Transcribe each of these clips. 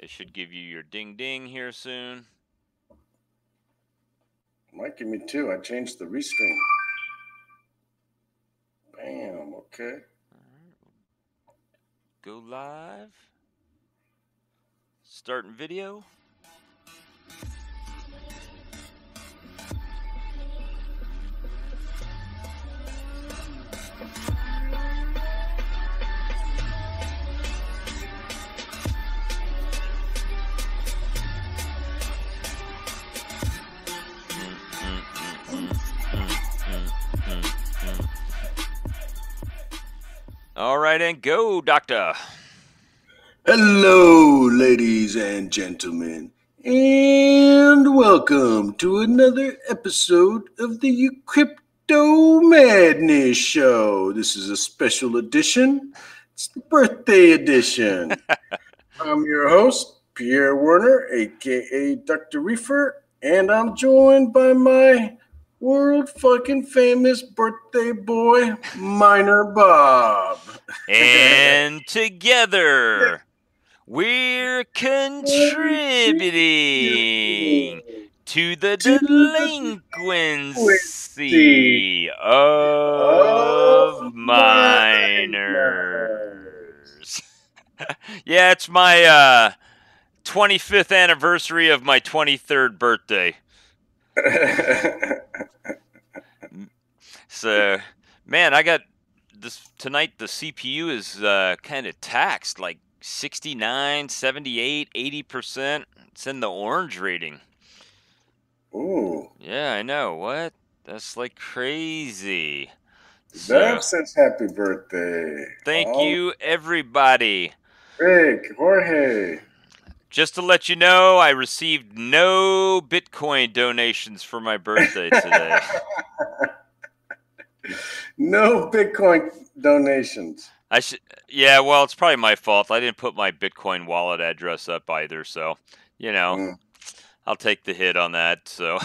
It should give you your ding ding here soon. Might give me two. I changed the restream. Bam. Okay. Go live. Starting video. All right, and go, Doctor. Hello, ladies and gentlemen, and welcome to another episode of the uCrypto Madness Show. This is a special edition. It's the birthday edition. I'm your host, Pierre Werner, aka Dr. Reefer, and I'm joined by my world fucking famous birthday boy, Miner Bob. And together, we're contributing to the delinquency of minors. Yeah, it's my 25th anniversary of my 23rd birthday. So, man, I got this tonight. The CPU is kind of taxed, like 69, 78, 80%. It's in the orange rating. Ooh. Yeah, I know. What? That's like crazy. Dab says happy birthday. Thank you, everybody. Rick, Jorge. Just to let you know, I received no Bitcoin donations for my birthday today. No Bitcoin donations. Yeah, well, it's probably my fault. I didn't put my Bitcoin wallet address up either, so, I'll take the hit on that. So,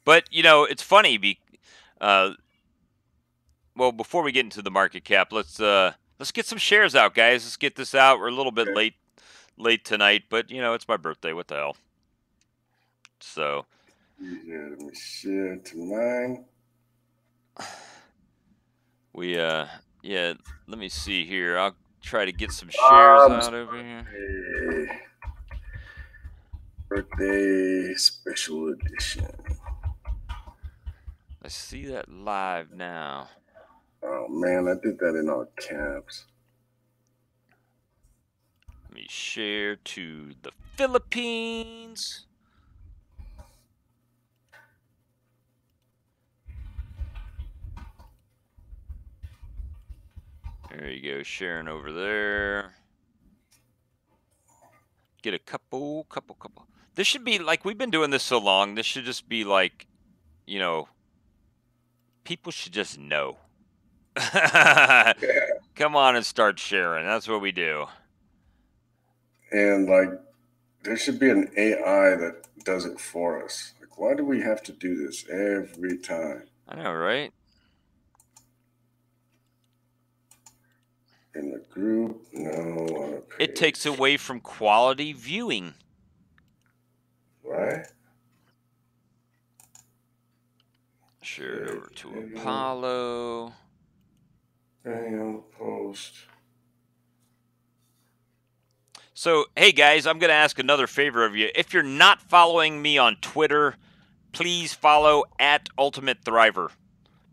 but it's funny. Well, before we get into the market cap, let's get some shares out, guys. Let's get this out. We're a little bit late tonight, but it's my birthday. What the hell? So, yeah, let me share to mine. Yeah, let me see here. I'll try to get some shares out over here. Birthday special edition. I see that live now. Oh, man, I did that in all caps. Let me share to the Philippines. There you go, sharing over there. Get a couple. This should be like, we've been doing this so long, this should just be like, people should just know. Come on and start sharing. That's what we do. And like, there should be an AI that does it for us. Like, why do we have to do this every time? I know, right? In the group, no. It takes away from quality viewing. Right? Share it over to Apollo. Bam, post. So, hey guys, I'm going to ask another favor of you. If you're not following me on Twitter, please follow @UltimateThriver.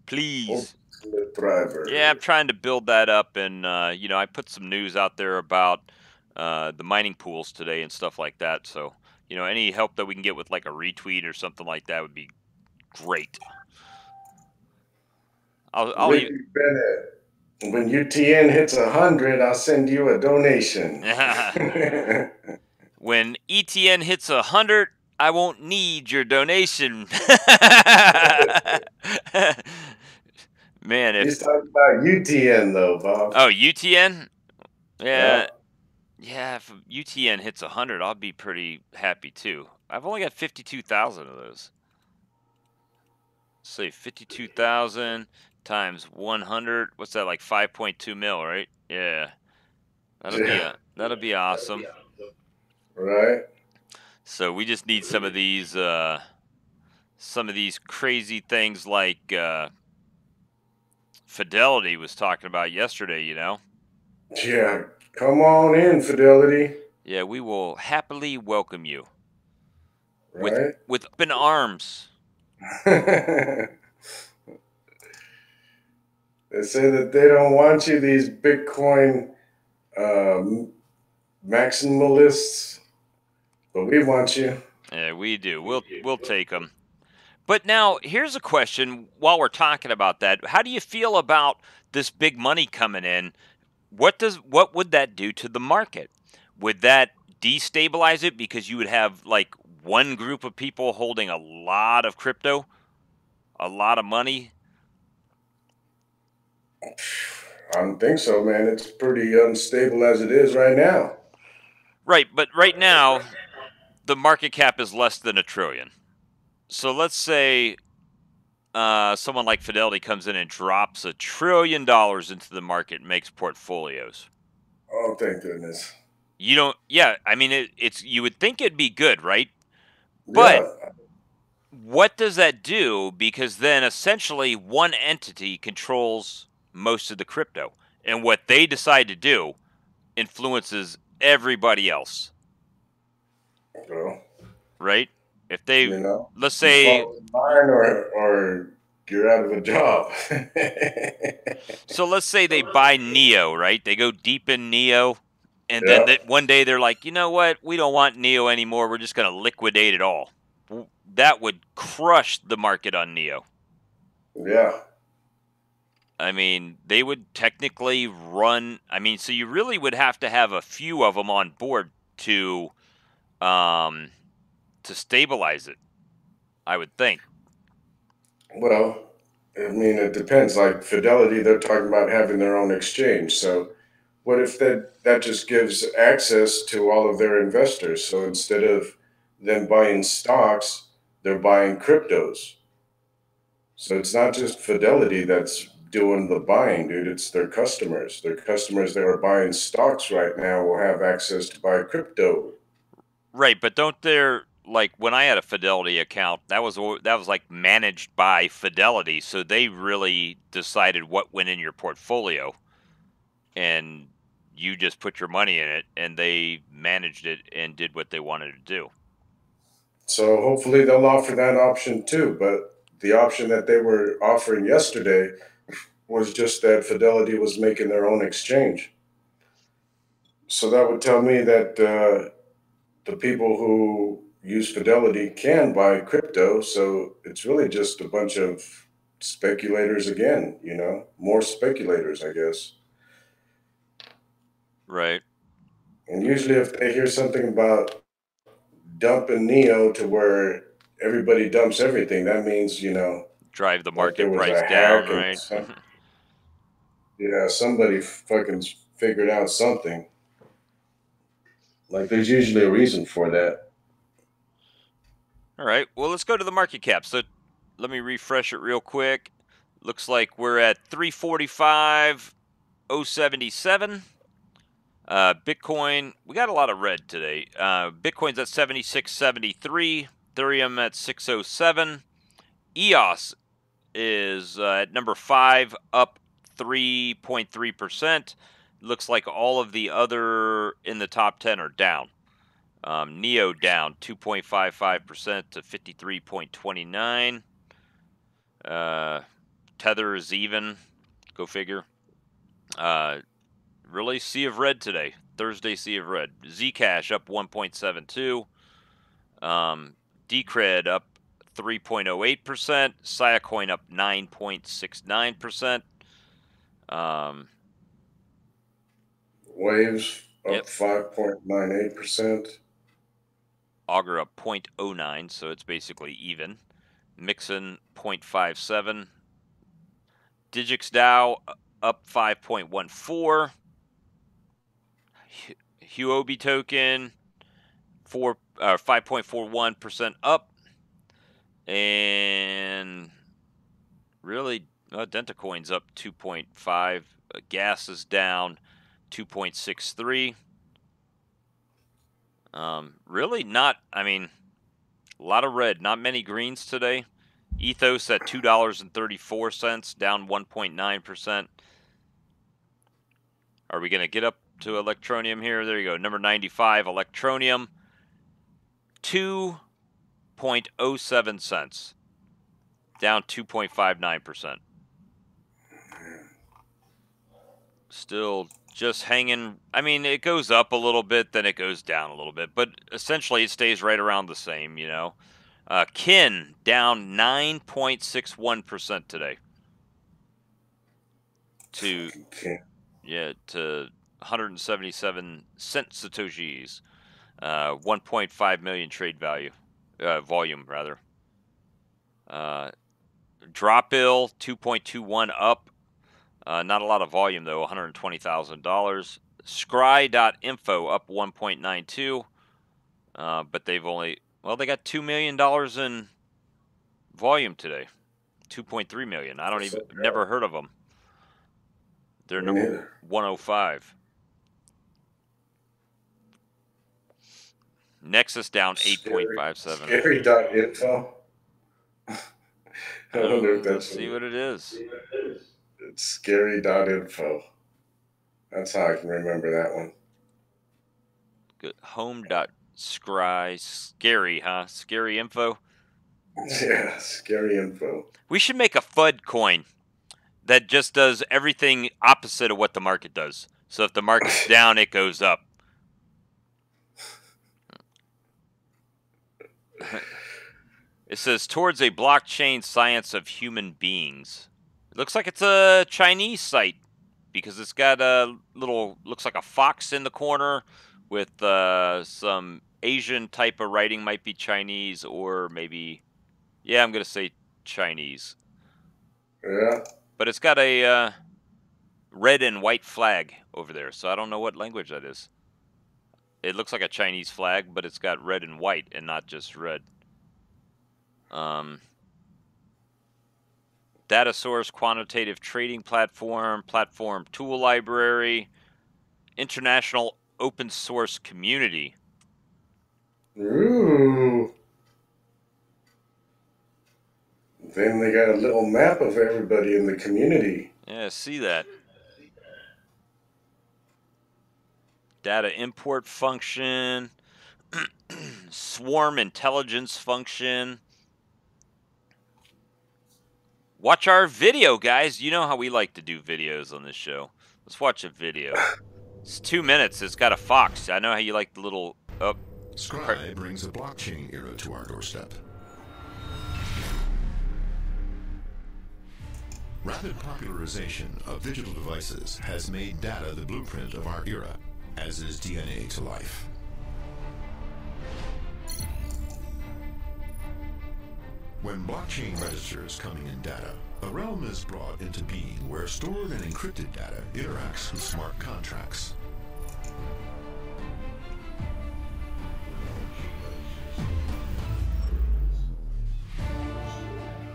Please. Ultimate Thriver. Yeah, I'm trying to build that up, and I put some news out there about the mining pools today and stuff like that. So, any help that we can get with like a retweet or something like that would be great. Ricky Bennett, when UTN hits 100, I'll send you a donation. When ETN hits 100, I won't need your donation. Man, he's talking about UTN though, Bob. Oh, UTN? Yeah. If UTN hits 100, I'll be pretty happy too. I've only got 52,000 of those. Say 52,000 times 100. What's that, like 5.2 mil, right? Yeah. That'll be awesome. Right? So we just need some of these crazy things like Fidelity was talking about yesterday, you know. Yeah. Come on in, Fidelity. Yeah, we will happily welcome you Right? with open arms. They say that they don't want you, these Bitcoin maximalists, but we want you. Yeah, we do. We'll take them. But now here's a question while we're talking about that. How do you feel about this big money coming in? What would that do to the market? Would that destabilize it because you would have like one group of people holding a lot of crypto, a lot of money? I don't think so, man. It's pretty unstable as it is right now. Right, but right now the market cap is less than a trillion. So let's say someone like Fidelity comes in and drops $1 trillion into the market and makes portfolios. Oh, thank goodness. You don't, yeah, I mean, it's, you would think it'd be good, right? But Yeah. what does that do? Because then essentially one entity controls most of the crypto. And what they decide to do influences everybody else, Well, right? If they, you know, let's you say, fall in line or you're out of a job. so let's say they buy Neo, right? They go deep in Neo, and then Yep. one day they're like, you know what? We don't want Neo anymore. We're just going to liquidate it all. That would crush the market on Neo. Yeah. I mean, they would technically run. I mean, so you really would have to have a few of them on board um, to stabilize it. I would think. Well, I mean, it depends. Like Fidelity, they're talking about having their own exchange. So, what if that just gives access to all of their investors? So instead of them buying stocks, they're buying cryptos. So it's not just Fidelity that's doing the buying, dude. It's their customers. Their customers that are buying stocks right now will have access to buy crypto. Right, but don't there, like when I had a Fidelity account, that was like managed by Fidelity, so they really decided what went in your portfolio, and you just put your money in it, and they managed it and did what they wanted to do. So hopefully they'll offer that option too. But the option that they were offering yesterday was just that Fidelity was making their own exchange. So that would tell me that the people who use Fidelity can buy crypto. So it's really just a bunch of speculators again, more speculators, I guess. Right, And usually, if they hear something about dumping Neo to where everybody dumps everything, that means, drive the like there market was price a down, hack and right? yeah, somebody fucking figured out something. Like there's usually a reason for that. All right, well, let's go to the market cap. So let me refresh it real quick. Looks like we're at 345,077. Bitcoin, we got a lot of red today. Bitcoin's at 76.73. Ethereum at 607. EOS is at number 5, up 3.3%. Looks like all of the other in the top 10 are down. Neo down 2.55% to 53.29. Tether is even. Go figure. Uh, really, sea of red today. Thursday, sea of red. Zcash up 1.72. Decred up 3.08%. Siacoin up 9.69%. Um, Waves yep. up 5.98%. Augur up 0.09, so it's basically even. Mixin 0.57. Digix DAO up 5.14. Huobi token 5.41% up. And really, Dentacoin's up 2.5. Gas is down 2.63. Really not. I mean, a lot of red, not many greens today. Ethos at $2.34, down 1.9%. Are we going to get up to Electronium here? There you go. Number 95, Electronium, 2.07 cents, down 2.59%. Still just hanging. I mean, it goes up a little bit, then it goes down a little bit, but essentially it stays right around the same, you know. Kin down 9.61% today to Okay. to 177 cent satoshis, 1.5 million trade volume rather. Dropbill 2.21 up, not a lot of volume though, $120,000. Scry.info up 1.92, but they got $2 million in volume today. 2.3 million. I don't even never heard of them. They're number 105. Nexus down 8.57. Scary.info. I wonder if Let's that's see what it is. It's scary.info. That's how I can remember that one. Good. Home.scry. Scary, huh? Scary info. Yeah, scary info. We should make a FUD coin that just does everything opposite of what the market does. So if the market's down, it goes up. It says towards a blockchain science of human beings. It looks like it's a Chinese site because it's got a little, looks like a fox in the corner with some Asian type of writing. Might be Chinese or maybe, yeah, I'm going to say Chinese. Yeah. But it's got a red and white flag over there, so I don't know what language that is. It looks like a Chinese flag, but it's got red and white and not just red. Data source, quantitative trading platform tool library, international open source community. Ooh. Then they got a little map of everybody in the community. Yeah, see that. Data import function, swarm intelligence function. Watch our video, guys. You know how we like to do videos on this show. Let's watch a video. It's 2 minutes. It's got a fox. I know how you like the little... Oh. Scry brings a blockchain era to our doorstep. Rapid popularization of digital devices has made data the blueprint of our era, as is DNA to life. When blockchain registers coming in data, a realm is brought into being where stored and encrypted data interacts with smart contracts.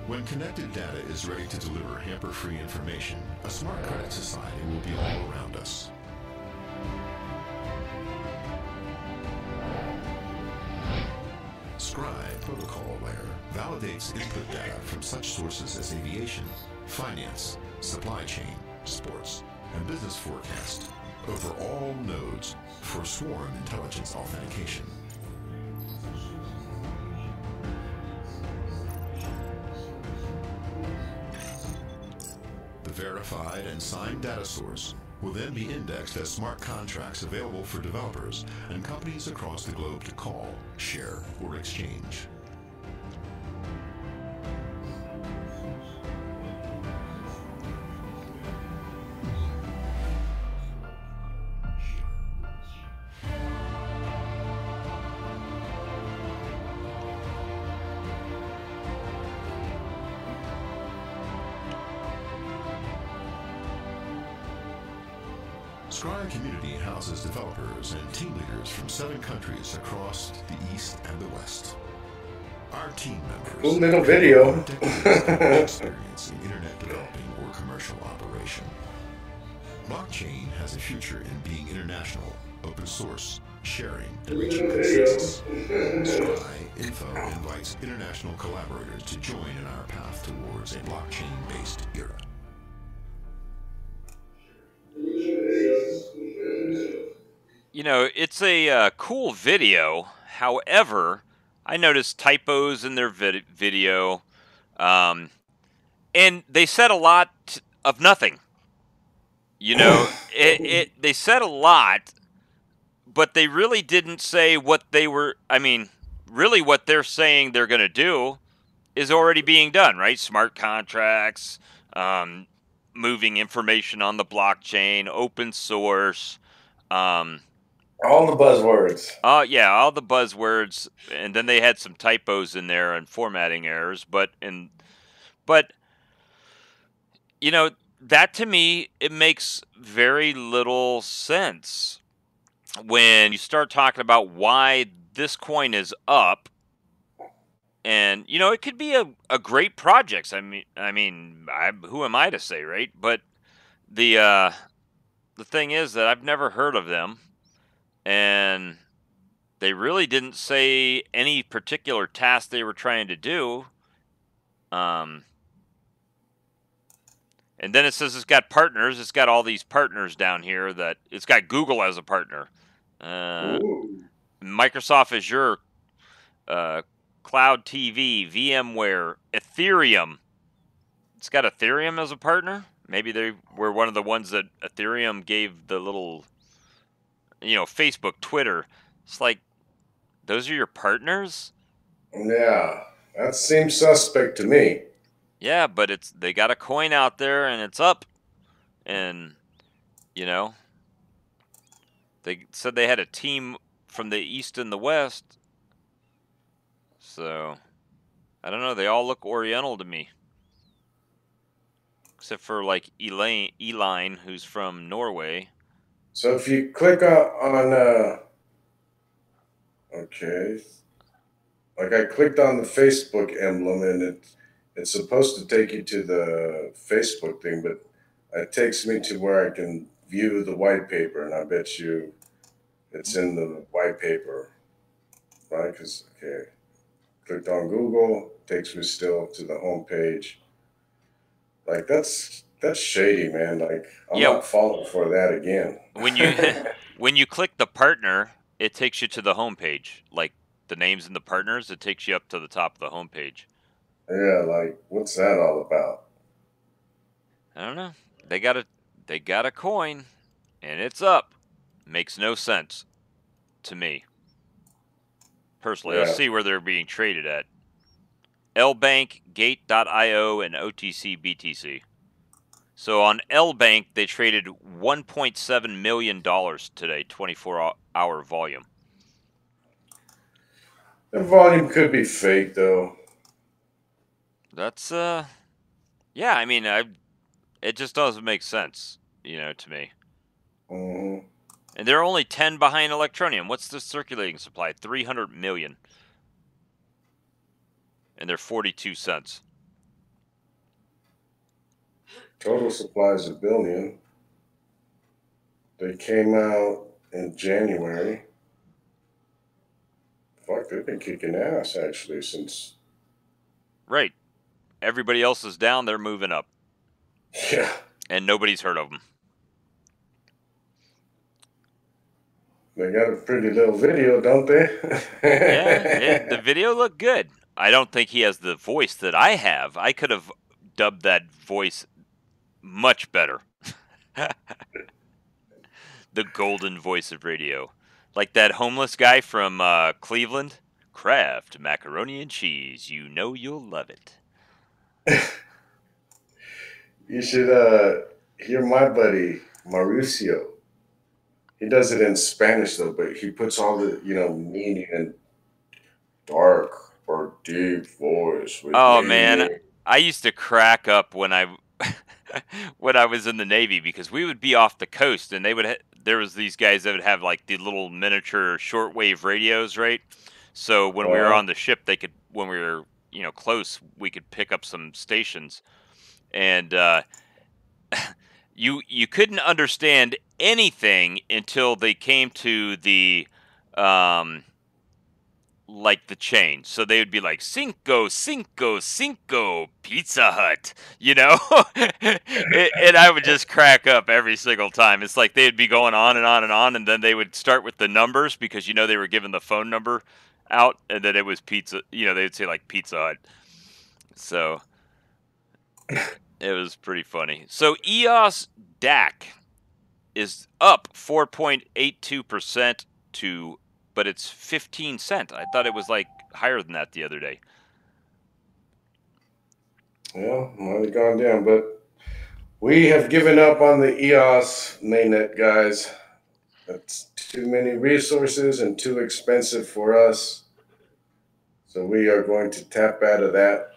When connected data is ready to deliver hamper-free information, a smart credit society will be all around us. Scry protocol layer validates input data from such sources as aviation, finance, supply chain, sports, and business forecast over all nodes for swarm intelligence authentication. The verified and signed data source will then be indexed as smart contracts available for developers and companies across the globe to call, share, or exchange. Scry community houses developers and team leaders from 7 countries across the East and the West. Our team members Cool little video. have experience in internet developing or commercial operation. Blockchain has a future in being international open source, sharing, and reaching consensus. Scry Info invites international collaborators to join in our path towards a blockchain-based era. It's a cool video. However, I noticed typos in their video, um, and they said a lot of nothing. They said a lot, but they really didn't say what they were. I mean, really, what they're saying they're going to do is already being done, right? Smart contracts, moving information on the blockchain, open source. All the buzzwords. Oh yeah, all the buzzwords, and then they had some typos in there and formatting errors. But that to me it makes very little sense when you start talking about why this coin is up. And it could be a great project. Who am I to say, right? But the thing is that I've never heard of them, and they really didn't say any particular task they were trying to do. And then it says it's got partners. It's got all these partners down here. That it's got Google as a partner, Microsoft Azure, Cloud TV, VMware, Ethereum. It's got Ethereum as a partner. Maybe they were one of the ones that Ethereum gave the little, Facebook, Twitter. It's like, those are your partners? Yeah, that seems suspect to me. Yeah, but they got a coin out there and it's up. And, they said they had a team from the East and the West. So, I don't know. They all look Oriental to me. Except for, like, Eline, who's from Norway. So if you click on okay, like I clicked on the Facebook emblem and it's supposed to take you to the Facebook thing, but it takes me to where I can view the white paper, and I bet you it's in the white paper, right? Because, okay, clicked on Google, takes me still to the home page. Like, that's shady, man. Like, I'm not falling for that again. When you click the partner, it takes you to the home page. Like, the names and the partners, it takes you up to the top of the home page. Yeah, like, what's that all about? I don't know. They got a coin, and it's up. Makes no sense to me. Personally, let's see where they're being traded at. LBank, Gate.io, and OTC BTC. So on LBank, they traded $1.7 million today, 24-hour volume. The volume could be fake, though. That's, yeah, I mean, it just doesn't make sense, to me. Mm-hmm. And they're only 10 behind Electroneum. What's the circulating supply? 300 million. And they're 42 cents. Total supply is 1 billion. They came out in January. Fuck, they've been kicking ass, actually, since... Right. Everybody else is down, they're moving up. Yeah. And nobody's heard of them. They got a pretty little video, don't they? Yeah, the video looked good. I don't think he has the voice that I have. I could have dubbed that voice much better. The golden voice of radio. Like that homeless guy from Cleveland. Kraft macaroni and cheese. You know you'll love it. You should hear my buddy, Mauricio. He does it in Spanish, though, but he puts all the, meaning in dark or deep voice. Oh, man. I used to crack up when I was in the Navy, because we would be off the coast, and there was these guys that would have, like, the little miniature shortwave radios, right? So when we were on the ship, when we were, close, we could pick up some stations. And you couldn't understand anything until they came to the um like the chain. So they would be like Cinco, Cinco, Cinco, Pizza Hut, you know? And I would just crack up every single time. It's like they'd be going on and on and on, and then they would start with the numbers because they were giving the phone number out, and then it was pizza. They would say like Pizza Hut. So it was pretty funny. So EOS DAC is up 4.82% to, but it's 15 cent. I thought it was like higher than that the other day. Yeah, might have gone down, but we have given up on the EOS mainnet, guys. That's too many resources and too expensive for us. So we are going to tap out of that.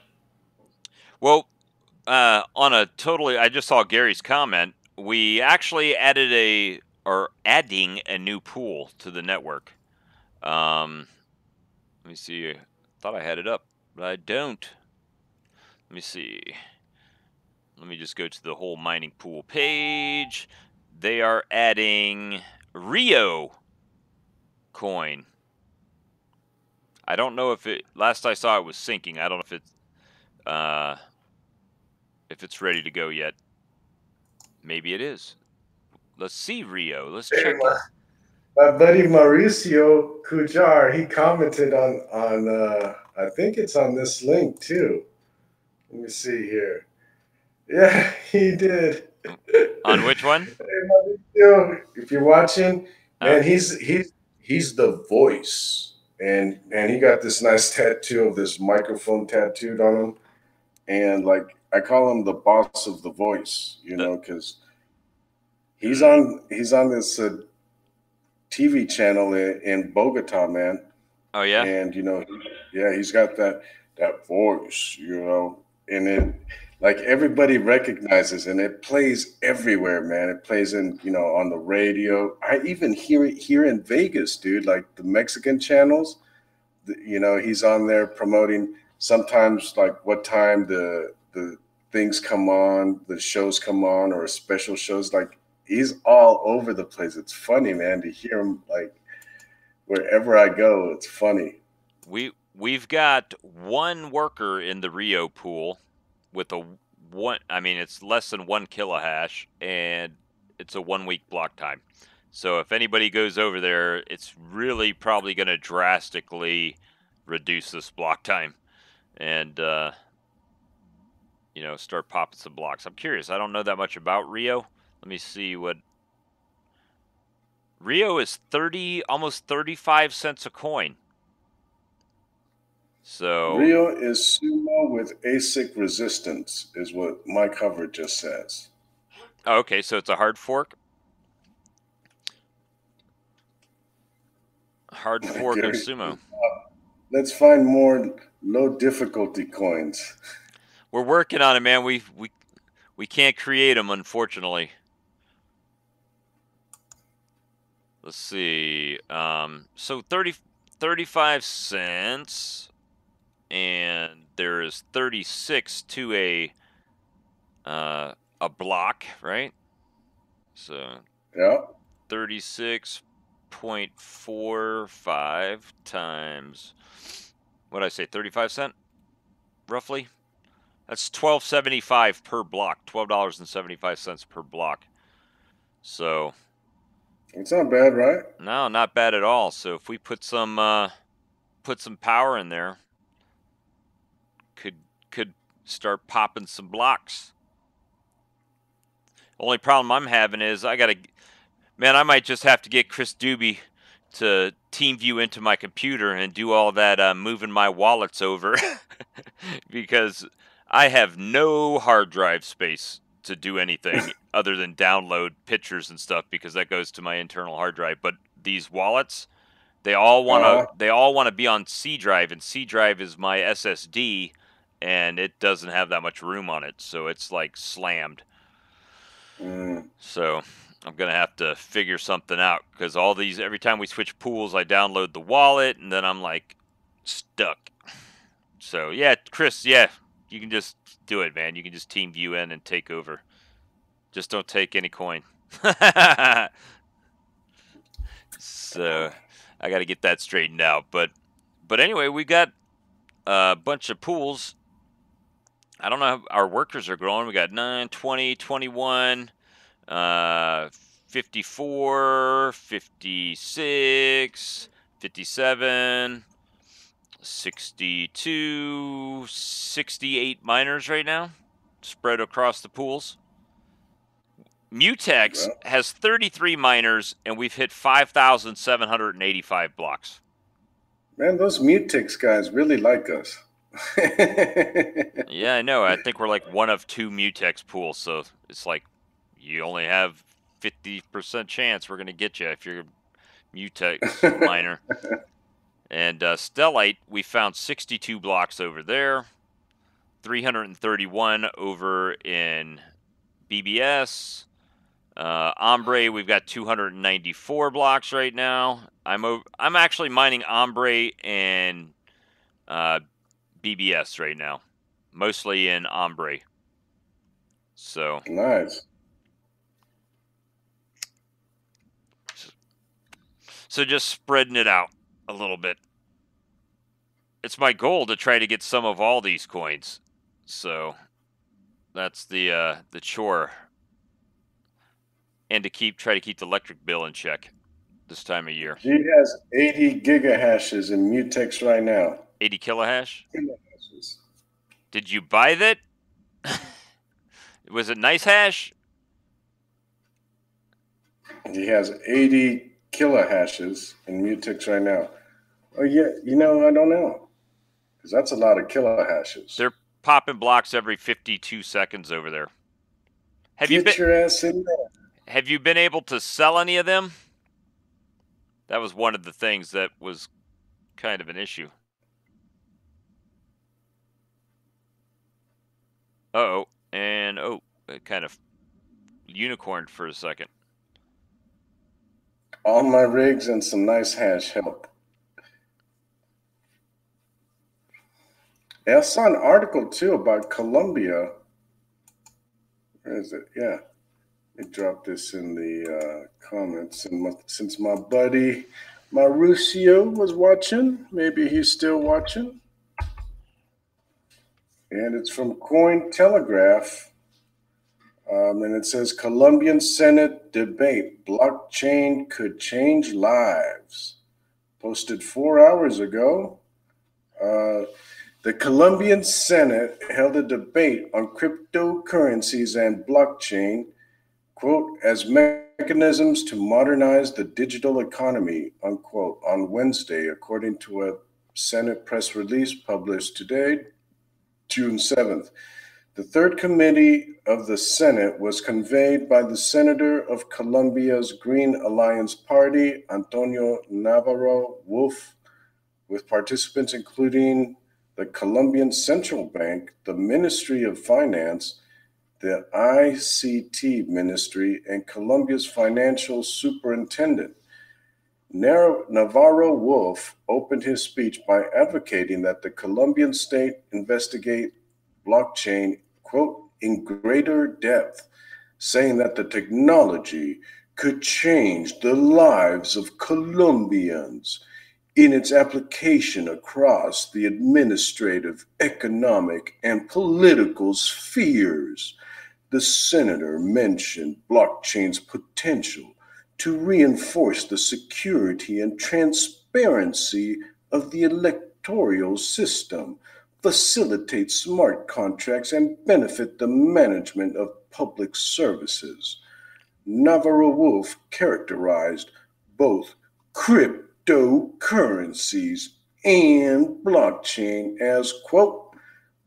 Well, on a totally, I just saw Gary's comment. We actually adding a new pool to the network. Let me see. I thought I had it up, but I don't. Let me see. Let me just go to the whole mining pool page. They are adding Rio coin. I don't know if it. Last I saw, it was sinking. I don't know if it's ready to go yet. Maybe it is. Let's see Rio. Let's Hey, check it. my buddy Mauricio Cujar, he commented on I think it's on this link too. Let me see here. Yeah, he did. On which one? Hey, Mauricio, if you're watching, man, Okay. he's the voice, and he got this nice tattoo of this microphone tattooed on him, and like I call him the boss of the voice, The, because he's on this TV channel in Bogota, man. oh yeah. And yeah, he's got that voice, and it like everybody recognizes, and it plays everywhere, man. It plays in on the radio. I even hear it here in Vegas, dude. Like the Mexican channels, he's on there promoting. Sometimes like what time the things come on, the shows come on, or special shows. Like he's all over the place. It's funny, man, to hear him like wherever I go. It's funny. We've got one worker in the Rio pool with a one. I mean, it's less than 1 kilohash, and it's a 1 week block time. So if anybody goes over there, it's really probably going to drastically reduce this block time, and start popping some blocks. I'm curious. I don't know that much about Rio. Let me see what Rio is. Almost 35 cents a coin. So Rio is sumo with ASIC resistance, is what my cover just says. okay, so it's a hard fork. Hard fork of Gary, sumo. let's find more low difficulty coins. We're working on it, man. We can't create them, unfortunately. Let's see. So 35 cents, and there is 36 to a block, right? So Yeah. 36.45 times, what did I say, 35 cent, roughly? That's $12.75 per block, $12.75 per block. So It's not bad, right? no, not bad at all. So if we put some power in there, could start popping some blocks. Only problem I'm having is I might just have to get Chris Doobie to team view into my computer and do all that moving my wallets over because I have no hard drive space to do anything other than download pictures and stuff because that goes to my internal hard drive. But these wallets, they all want to be on C drive, and C drive is my SSD, and it doesn't have that much room on it, so it's like slammed. So I'm gonna have to figure something out because every time we switch pools, I download the wallet, and then I'm like stuck. So yeah, Chris, yeah, you can just do it, man. You can just team view in and take over. Just don't take any coin. So I got to get that straightened out. But anyway, we got a bunch of pools. I don't know how our workers are growing. We got 9, 20, 21, 54, 56, 57, 62, 68 miners right now spread across the pools. Mutex Well, has 33 miners, and we've hit 5,785 blocks. man, those Mutex guys really like us. Yeah, I know. I think we're like one of 2 Mutex pools, so it's like you only have 50% chance we're going to get you if you're a Mutex miner. And Stellite, we found 62 blocks over there, 331 over in BBS. Ombre, we've got 294 blocks right now. I'm actually mining Ombre and BBS right now, mostly in Ombre. So Nice. just spreading it out a little bit. It's my goal to try to get some of all these coins. So that's the chore, and to try to keep the electric bill in check this time of year. G has 80 gigahashes in Mutex right now. 80 kilohash. Gigahashes. Did you buy that? Was it nice hash? He has 80 kilohashes in Mutex right now. Oh, yeah. You know, I don't know. Because that's a lot of kilohashes. They're popping blocks every 52 seconds over there. Get your ass in there. Have you been able to sell any of them? That was one of the things that was kind of an issue. Uh-oh. And, it kind of unicorned for a second. All my rigs and some nice hash help. I saw an article, too, about Colombia. Where is it? Yeah. Let me drop this in the comments. And since my buddy Mauricio was watching, maybe he's still watching. And it's from Cointelegraph. And it says Colombian Senate debate, blockchain could change lives. Posted 4 hours ago. The Colombian Senate held a debate on cryptocurrencies and blockchain, quote, as mechanisms to modernize the digital economy, unquote, on Wednesday, according to a Senate press release published today, June 7th. The third committee of the Senate was convened by the Senator of Colombia's Green Alliance Party, Antonio Navarro Wolf, with participants including the Colombian Central Bank, the Ministry of Finance, the ICT Ministry, and Colombia's financial superintendent. Navarro Wolf opened his speech by advocating that the Colombian state investigate blockchain, quote, in greater depth, saying that the technology could change the lives of Colombians in its application across the administrative, economic, and political spheres. The senator mentioned blockchain's potential to reinforce the security and transparency of the electoral system, facilitate smart contracts, and benefit the management of public services. Navarro Wolf characterized both cryptocurrencies and blockchain as, quote,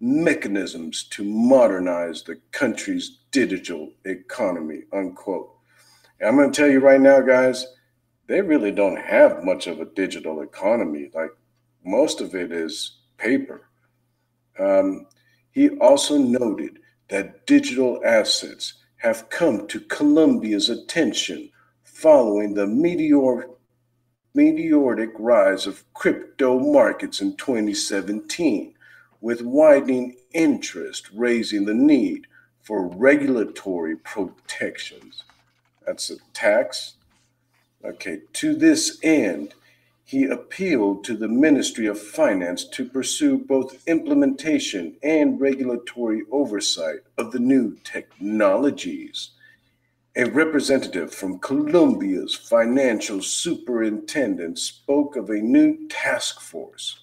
mechanisms to modernize the country's digital economy, unquote. And I'm going to tell you right now, guys, they really don't have much of a digital economy. Like, most of it is paper. He also noted that digital assets have come to Colombia's attention following the meteoric rise of crypto markets in 2017, with widening interest raising the need for regulatory protections. That's a tax. Okay, to this end, he appealed to the Ministry of Finance to pursue both implementation and regulatory oversight of the new technologies. A representative from Colombia's financial superintendent spoke of a new task force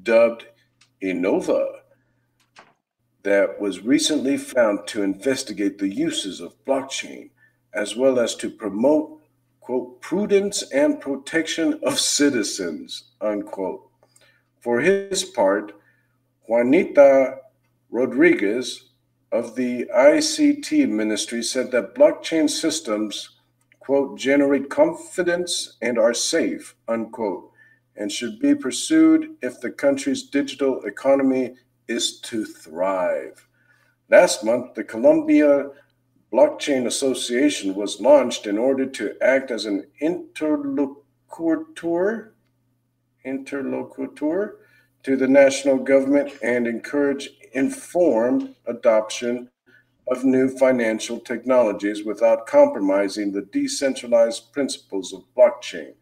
dubbed Innova that was recently found to investigate the uses of blockchain as well as to promote, quote, prudence and protection of citizens, unquote. For his part, Juanita Rodriguez of the ICT ministry said that blockchain systems, quote, generate confidence and are safe, unquote, and should be pursued if the country's digital economy is to thrive. Last month, the Colombia Blockchain Association was launched in order to act as an interlocutor to the national government and encourage informed adoption of new financial technologies without compromising the decentralized principles of blockchain.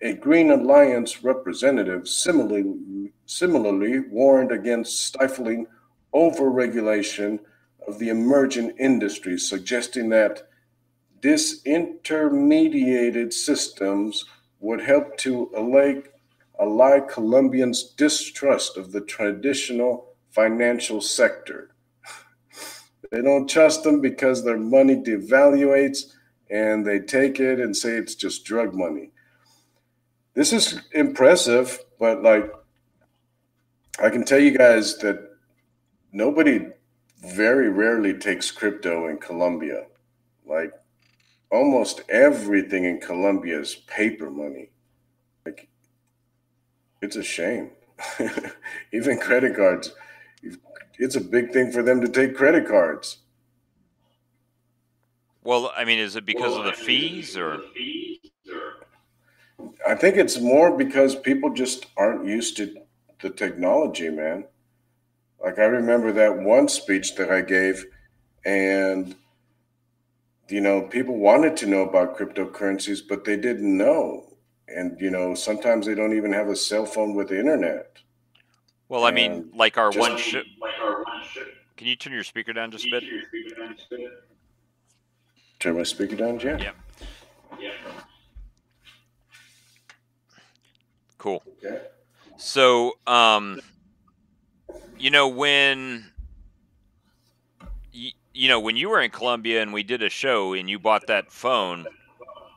A Green Alliance representative similarly warned against stifling overregulation of the emerging industries, suggesting that disintermediated systems would help to allay Colombians' distrust of the traditional financial sector. They don't trust them because their money devaluates and they take it and say it's just drug money. This is impressive, but like I can tell you guys that nobody very rarely takes crypto in Colombia. Like almost everything in Colombia is paper money. Like it's a shame. Even credit cards. It's a big thing for them to take credit cards. Well, I mean, is it because of the fees or? I think it's more because people just aren't used to the technology, man. Like I remember that one speech that I gave, and people wanted to know about cryptocurrencies, but they didn't know. And sometimes they don't even have a cell phone with the internet. Well, I mean, And like our just one show. Can you turn your speaker down just a bit? turn my speaker down, Jen. Yeah. Cool. Okay. So, when when you were in Colombia and we did a show and you bought that phone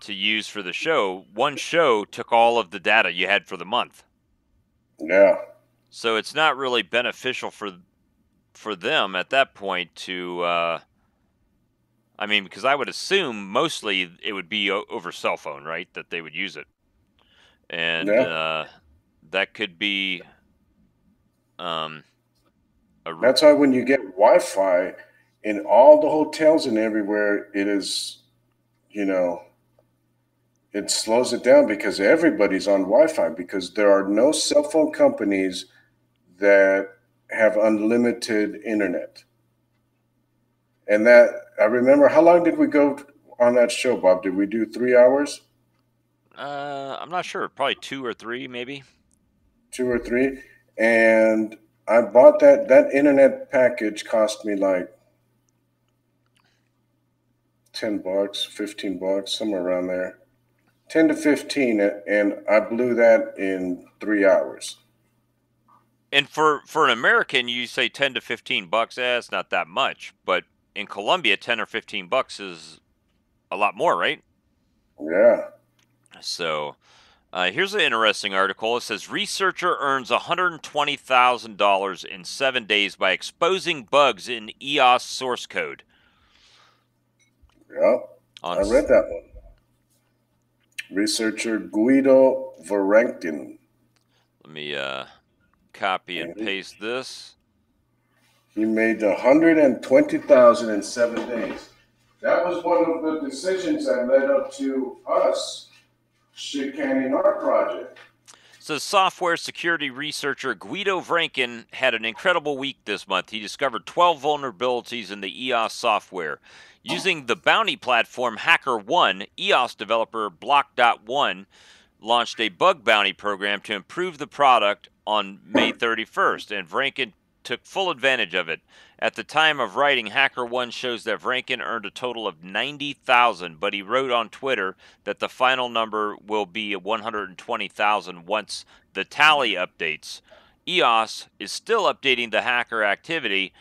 to use for the show, one show took all of the data you had for the month. Yeah. So it's not really beneficial for them at that point to because I would assume mostly it would be over cell phone, right? That they would use it. And Yeah. that could be That's why when you get Wi-Fi in all the hotels and everywhere, it is, it slows it down because everybody's on Wi-Fi because there are no cell phone companies that have unlimited internet. And that I remember, how long did we go on that show, Bob? Did we do 3 hours? I'm not sure. Probably 2 or 3, maybe. 2 or 3. And I bought that internet package cost me like $10, $15, somewhere around there. 10 to 15, and I blew that in 3 hours. And for an American, you say $10 to $15. It's not that much, but in Colombia, $10 or $15 is a lot more, right? Yeah. So here's an interesting article. It says researcher earns $120,000 in 7 days by exposing bugs in EOS source code. Yeah, I read that one. Researcher Guido Varenkin. Let me copy and paste this. He made $120,000 in 7 days. That was one of the decisions that led up to us shit canning our project. So, software security researcher Guido Vranken had an incredible week this month. He discovered 12 vulnerabilities in the EOS software. Using the bounty platform HackerOne, EOS developer Block.one launched a bug bounty program to improve the product on May 31st, and Vranken took full advantage of it. At the time of writing, HackerOne shows that Vranken earned a total of 90,000, but he wrote on Twitter that the final number will be 120,000 once the tally updates. EOS is still updating the hacker activity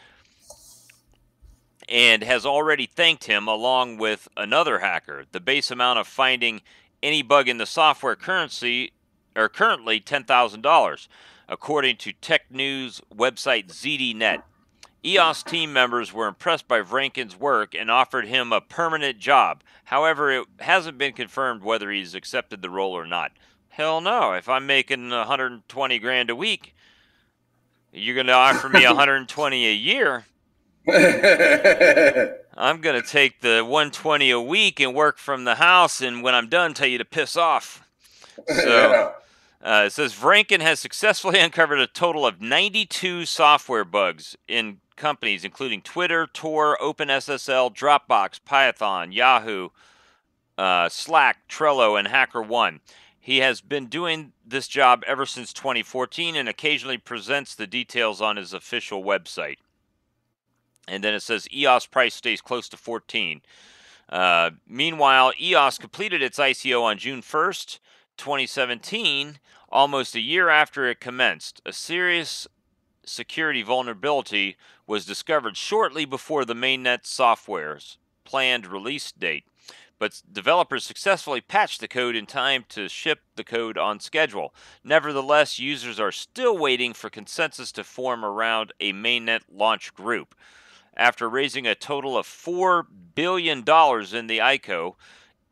and has already thanked him along with another hacker. The base amount of finding any bug in the software currently $10,000, according to tech news website ZDNet. EOS team members were impressed by Vranken's work and offered him a permanent job. However, it hasn't been confirmed whether he's accepted the role or not. Hell no. If I'm making 120 grand a week, you're going to offer me 120 a year. I'm going to take the 120 a week and work from the house, and when I'm done, tell you to piss off. So it says Vranken has successfully uncovered a total of 92 software bugs in companies including Twitter, Tor, OpenSSL, Dropbox, Python, Yahoo, Slack, Trello, and HackerOne. He has been doing this job ever since 2014 and occasionally presents the details on his official website. And then it says EOS price stays close to 14. Meanwhile, EOS completed its ICO on June 1st, 2017, almost a year after it commenced. A serious security vulnerability was discovered shortly before the mainnet software's planned release date, but developers successfully patched the code in time to ship the code on schedule. Nevertheless, users are still waiting for consensus to form around a mainnet launch group. After raising a total of $4 billion in the ICO,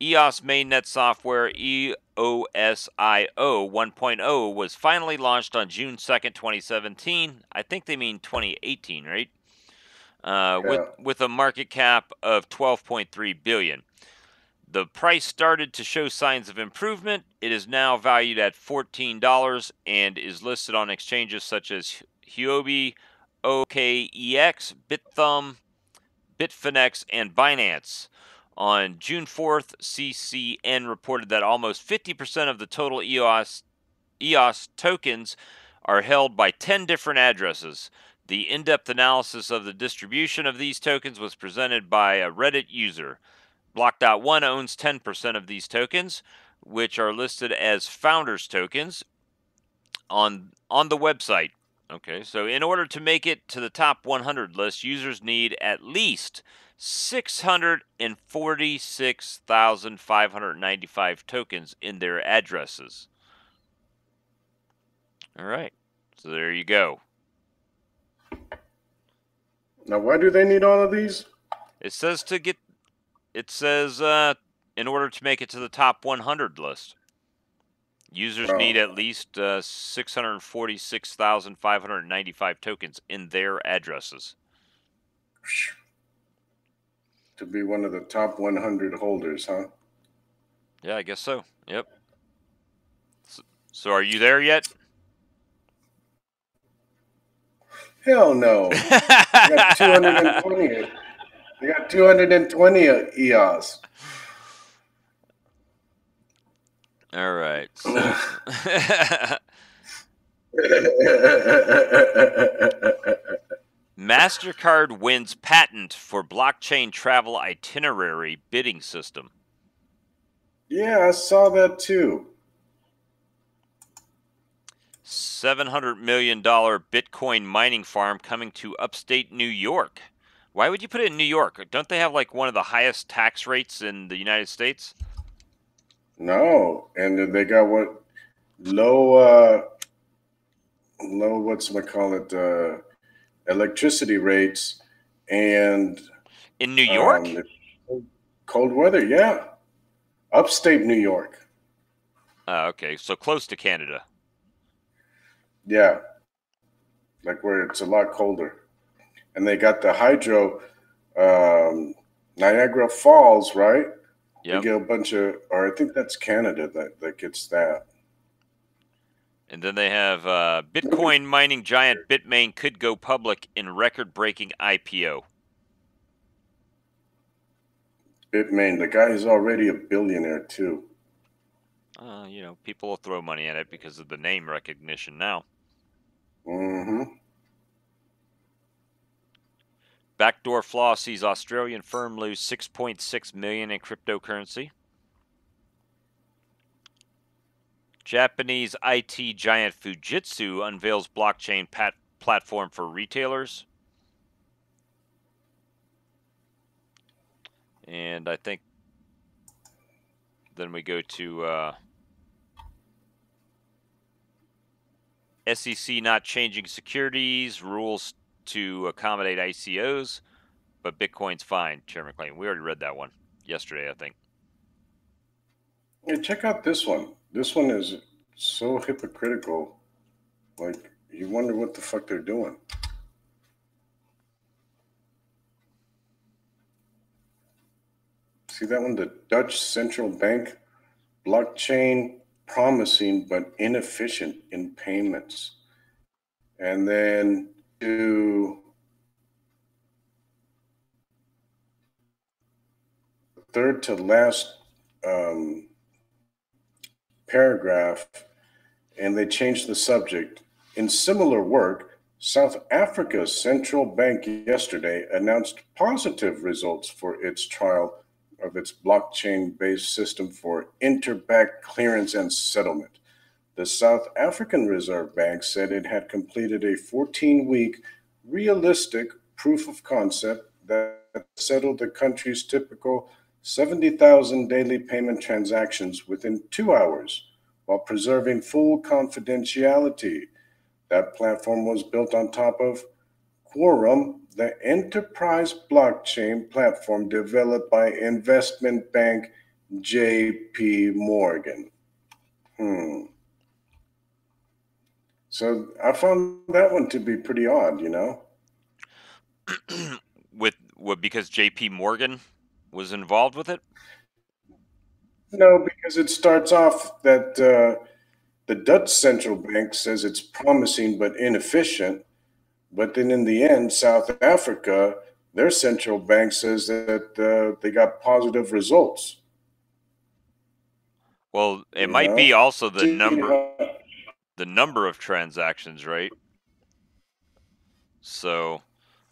EOS mainnet software EOSIO 1.0 was finally launched on June 2nd, 2017. I think they mean 2018, right? With a market cap of $12.3 billion. The price started to show signs of improvement. It is now valued at $14 and is listed on exchanges such as Huobi, OKEX, BitThumb, Bitfinex, and Binance. On June 4th, CCN reported that almost 50% of the total EOS tokens are held by 10 different addresses. The in-depth analysis of the distribution of these tokens was presented by a Reddit user. Block.one owns 10% of these tokens, which are listed as founders tokens on the website. Okay, so in order to make it to the top 100 list, users need at least 646,595 tokens in their addresses. All right, so there you go. Now, why do they need all of these? It says in order to make it to the top 100 list. Users need at least 646,595 tokens in their addresses. To be one of the top 100 holders, huh? Yeah, I guess so. Yep. So are you there yet? Hell no. I got 220. I got 220 EOS. All right. So. MasterCard wins patent for blockchain travel itinerary bidding system. Yeah, I saw that too. $700 million Bitcoin mining farm coming to upstate New York. Why would you put it in New York? Don't they have like one of the highest tax rates in the United States? No, and they got low whatchamacallit, electricity rates, and in New York, cold weather. Yeah, upstate New York. Okay, so close to Canada. Yeah, like where it's a lot colder, and they got the hydro, Niagara Falls, right? Yeah, you get a bunch of, or I think that's Canada that gets that. And then they have Bitcoin mining giant Bitmain could go public in record-breaking IPO. Bitmain, the guy is already a billionaire too. People will throw money at it because of the name recognition now. Mm-hmm. Backdoor flaw sees Australian firm lose 6.6 million in cryptocurrency. Japanese IT giant Fujitsu unveils blockchain platform for retailers. And I think then we go to SEC not changing securities rules to accommodate ICOs, but Bitcoin's fine, Chairman Clayton. We already read that one yesterday, I think. Yeah, check out this one. This one is so hypocritical. Like, you wonder what the fuck they're doing. See that one? The Dutch central bank blockchain promising but inefficient in payments. And then to third to last paragraph, and they changed the subject. In similar work, South Africa's central bank yesterday announced positive results for its trial of its blockchain-based system for interbank clearance and settlement. The South African Reserve Bank said it had completed a 14-week realistic proof of concept that settled the country's typical 70,000 daily payment transactions within 2 hours while preserving full confidentiality. That platform was built on top of Quorum, the enterprise blockchain platform developed by investment bank JP Morgan. So I found that one to be pretty odd, you know? Because JP Morgan was involved with it? No, because it starts off that the Dutch central bank says it's promising but inefficient. But then in the end, South Africa, their central bank says that they got positive results. Well, it You might know? be also the See number of transactions, right? So,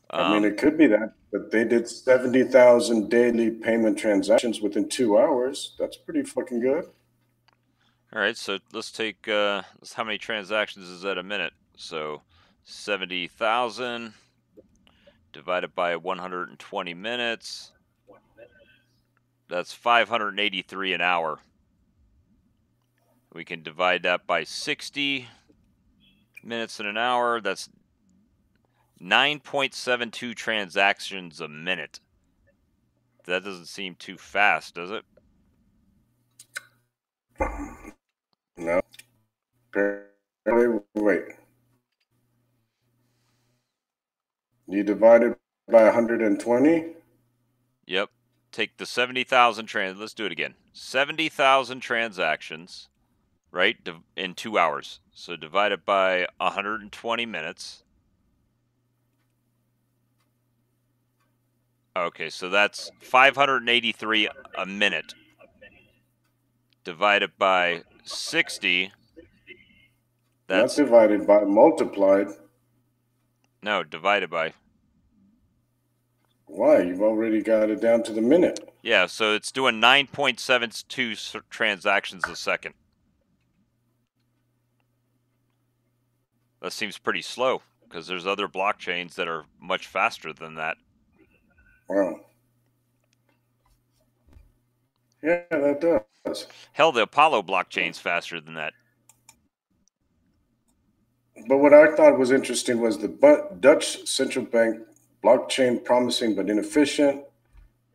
I mean, it could be that, but they did 70,000 daily payment transactions within 2 hours. That's pretty fucking good. all right, so let's take how many transactions is that a minute? So 70,000 divided by 120 minutes. That's 583 an hour. We can divide that by 60 minutes in an hour. That's 9.72 transactions a minute. That doesn't seem too fast, does it? No. Wait. You divide it by 120? Yep. Take the 70,000 let's do it again. 70,000 transactions, right? In 2 hours. So divide it by 120 minutes. Okay, so that's 583 a minute. Divided by 60. That's not divided by, multiplied. No, divided by. Why? You've already got it down to the minute. Yeah, so it's doing 9.72 transactions a second. That seems pretty slow because there's other blockchains that are much faster than that. Wow. Yeah, that does. Hell, the Apollo blockchain's faster than that. But what I thought was interesting was the Dutch central bank blockchain promising but inefficient.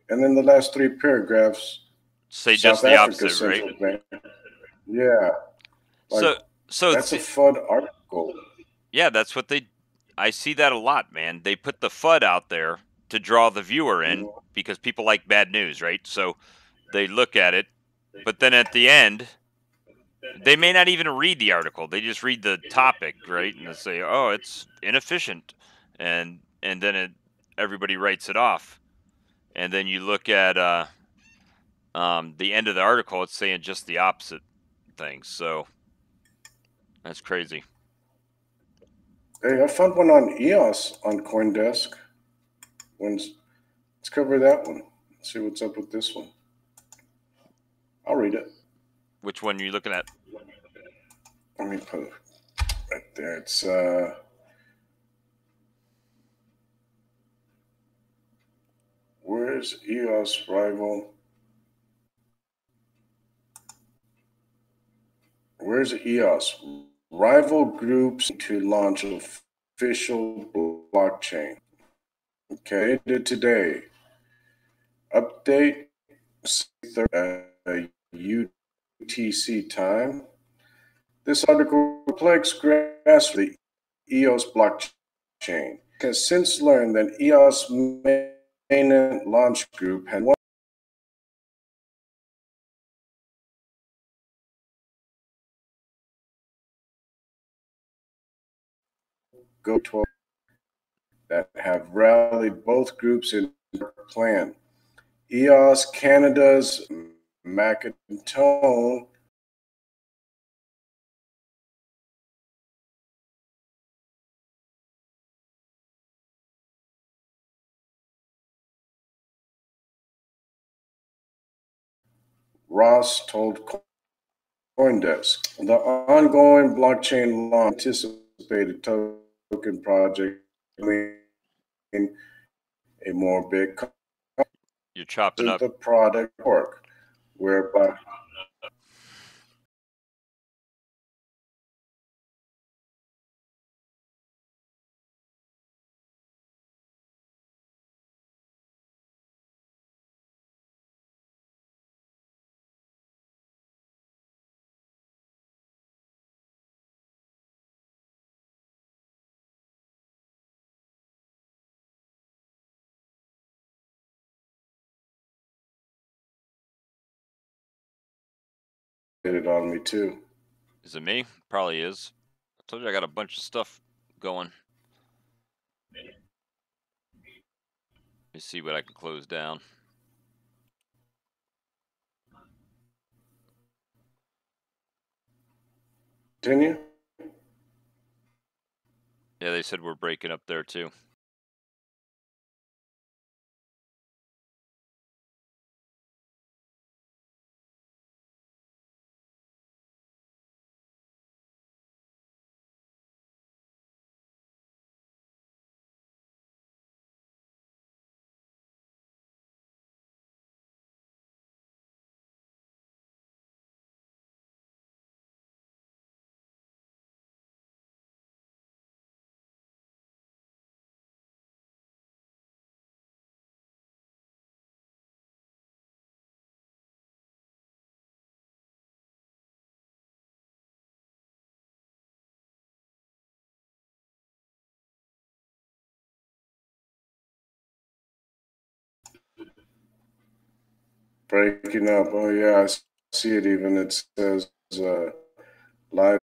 And then the last three paragraphs say South just the Africa opposite, right? Bank. Yeah. Like, so that's a FUD article. Yeah, that's what I see that a lot, man. They put the FUD out there to draw the viewer in because people like bad news, right? So they look at it, but then at the end, They may not even read the article. They just read the topic, right? And they say, "Oh, it's inefficient," and then everybody writes it off. And then you look at the end of the article; it's saying just the opposite thing. So that's crazy. Hey, I found one on EOS on CoinDesk. Let's cover that one. Let's see what's up with this one. I'll read it. Which one are you looking at? Let me put it right there. It's where's EOS rival? Where's EOS? Rival groups to launch official blockchain. Okay, did today. Update UTC time. This article reflects grass for the EOS blockchain has since learned that EOS mainnet launch group had one go 12 that have rallied both groups in their plan. EOS Canada's Macatone Ross told CoinDesk. The ongoing blockchain launch anticipated token project a more big You're chopping up. the product work, whereby did it on me too. Is it me? Probably is. I told you I got a bunch of stuff going. Let me see what I can close down. Continue. Yeah, they said we're breaking up there too. Breaking up. Oh yeah, I see it. Even it says live.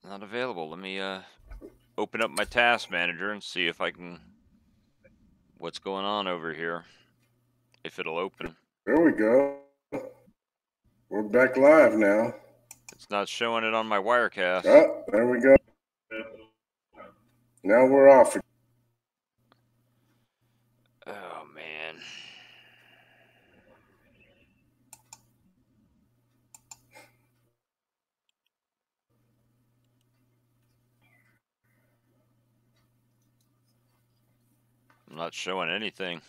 Not available. Let me open up my task manager and see if I can. What's going on over here? If it'll open. There we go. We're back live now. It's not showing it on my Wirecast. Oh, there we go. Now we're off. Oh, man. I'm not showing anything.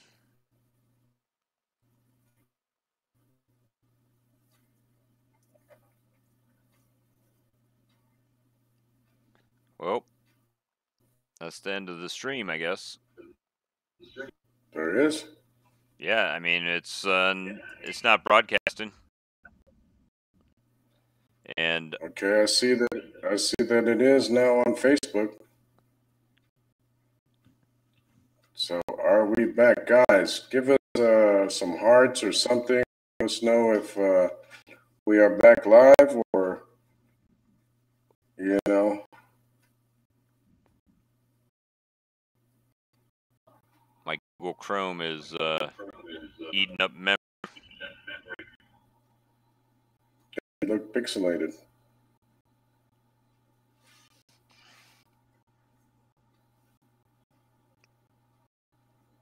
Well, that's the end of the stream, I guess. There it is. Yeah, I mean it's not broadcasting. And okay, I see that it is now on Facebook. So are we back, guys? Give us some hearts or something. Let us know if we are back live, or my Google Chrome is eating up memory. It look pixelated.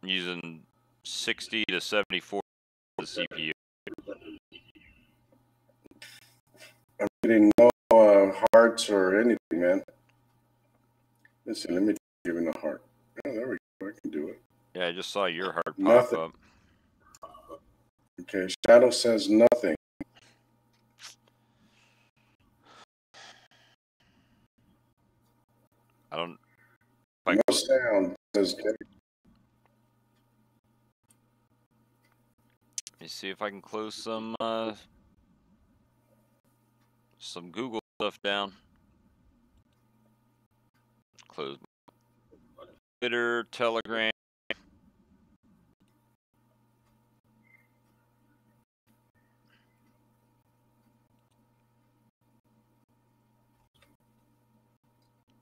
I'm using 60 to 74 the CPU. I'm getting no hearts or anything, man. Listen, let me give him a heart. Oh, there we go. I can do it. Yeah, I just saw your heart Nothing. pop up. Okay, Shadow says nothing. I don't. No sound. Says let me see if I can close some Google stuff down. Close Twitter, Telegram.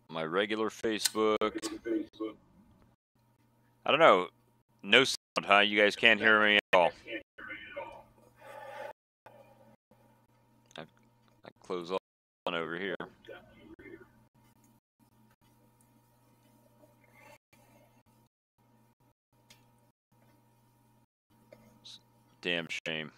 My regular Facebook. I don't know. No sound, huh? You guys can't hear me at all. I close all on over here. Damn shame.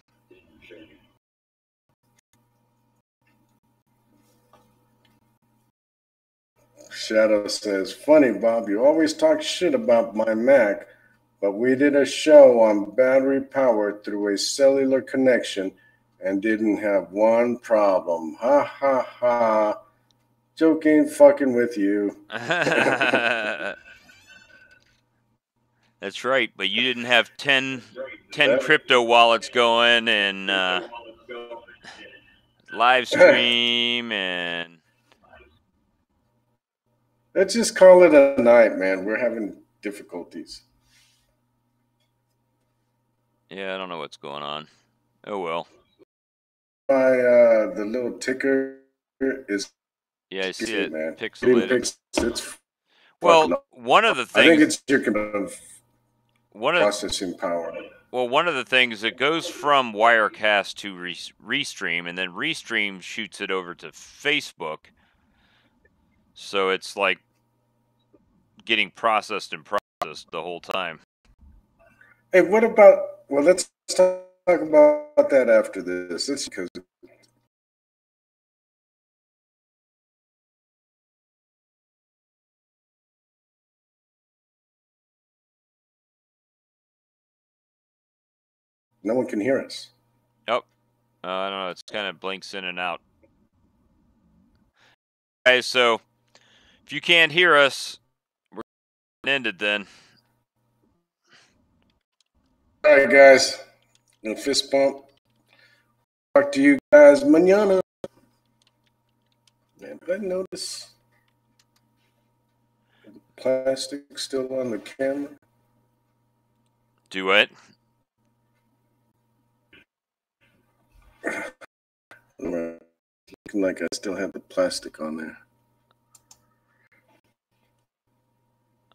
Shadow says, funny, Bob, you always talk shit about my Mac, but we did a show on battery power through a cellular connection and didn't have one problem. Ha ha ha. Joking, fucking with you. That's right, but you didn't have 10 crypto wallets going and live stream and... Let's just call it a night, man. We're having difficulties. Yeah, I don't know what's going on. Oh, well. The little ticker is... Yeah, I see it, man. pixelated. It's well, one of the things... I think it's your processing power. Well, one of the things, it goes from Wirecast to Restream, and then Restream shoots it over to Facebook. So it's like getting processed and processed the whole time. Hey, what about... Well, let's talk about that after this. It's because... No one can hear us. Oh, I don't know. It's kind of blinks in and out. Guys, so if you can't hear us, we're ended then. All right, guys. A fist bump. Talk to you guys mañana. Man, did I notice the plastic still on the camera? Do it. Looking like I still have the plastic on there.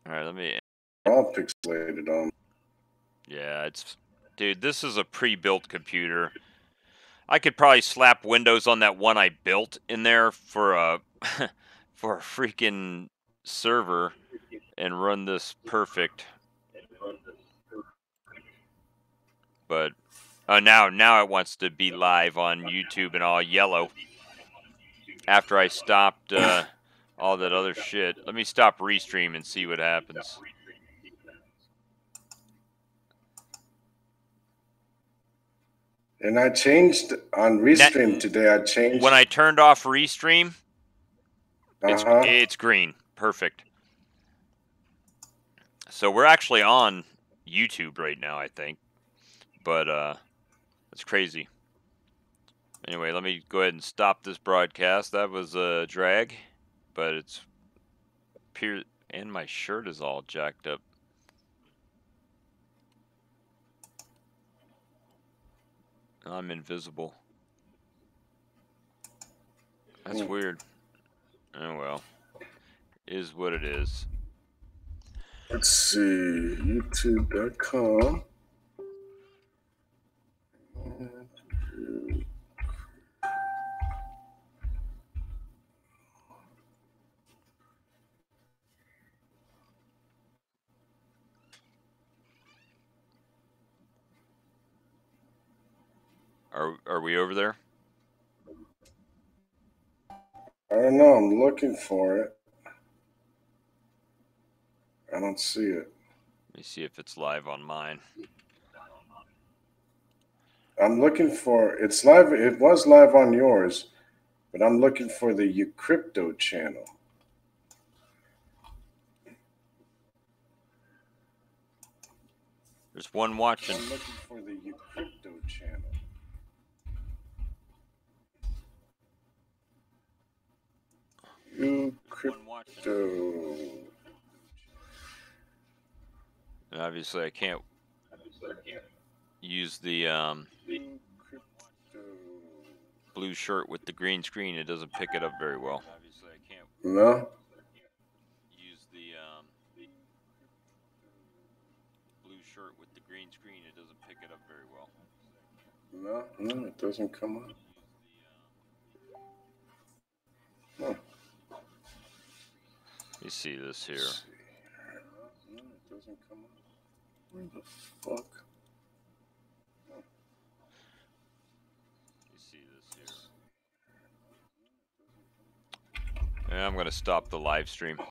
All right, let me. All pixelated on. Yeah, dude. This is a pre-built computer. I could probably slap Windows on that one I built in there for a for a freaking server and run this perfect. But now it wants to be live on YouTube and all yellow. After I stopped all that other shit, let me stop Restream and see what happens. And I changed on Restream today. I changed when I turned off Restream. It's green, perfect. So we're actually on YouTube right now, I think, but it's crazy. Anyway, let me go ahead and stop this broadcast. That was a drag, but it's pure. And my shirt is all jacked up. I'm invisible. That's weird. Oh well. Is what it is. Let's see. YouTube.com. Are we over there? I don't know. I'm looking for it. I don't see it. Let me see if it's live on mine. I'm looking for it's live. It was live on yours, but I'm looking for the uCrypto channel. There's one watching. I'm looking for the uCrypto channel. uCrypto. And obviously, I can't use the blue shirt with the green screen. It doesn't pick it up very well. Obviously, I can't use the blue shirt with the green screen. It doesn't pick it up very well. No, it doesn't come up. Huh. Let me see this here. No, it doesn't come up. Where the fuck? Let me see this here. Yeah, I'm gonna stop the live stream.